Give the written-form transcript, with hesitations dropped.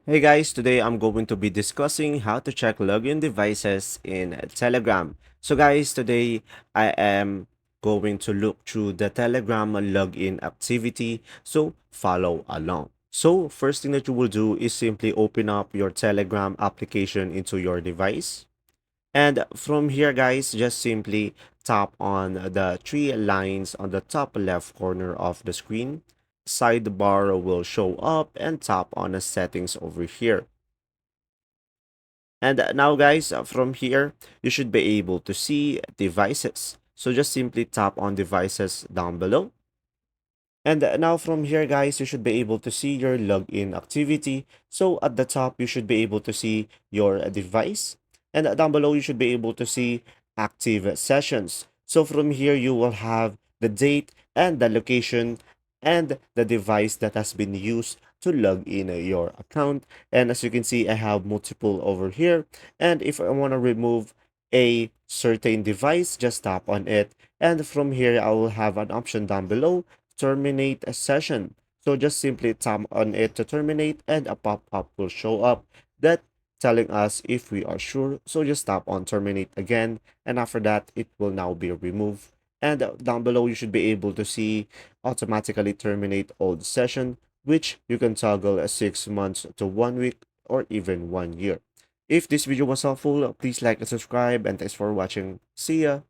Hey guys, today I'm going to be discussing how to check login devices in Telegram. So guys, today I am going to look through the Telegram login activity, so follow along. So first thing that you will do is simply open up your Telegram application into your device. And from here guys, just simply tap on the three lines on the top left corner of the screen. Sidebar will show up and tap on the settings over here. And now guys, from here, you should be able to see devices. So just simply tap on devices down below. And now from here guys, you should be able to see your login activity. So at the top, you should be able to see your device. And down below, you should be able to see active sessions. So from here, you will have the date and the location and the device that has been used to log in your account. And as you can see, I have multiple over here. And if I want to remove a certain device, just tap on it. And from here, I will have an option down below, terminate a session. So just simply tap on it to terminate and a pop-up will show up that telling us if we are sure. So just tap on terminate again, and after that it will now be removed. And down below you should be able to see automatically terminate old session, which you can toggle as 6 months to 1 week or even 1 year. If this video was helpful, please like and subscribe, and thanks for watching. See ya!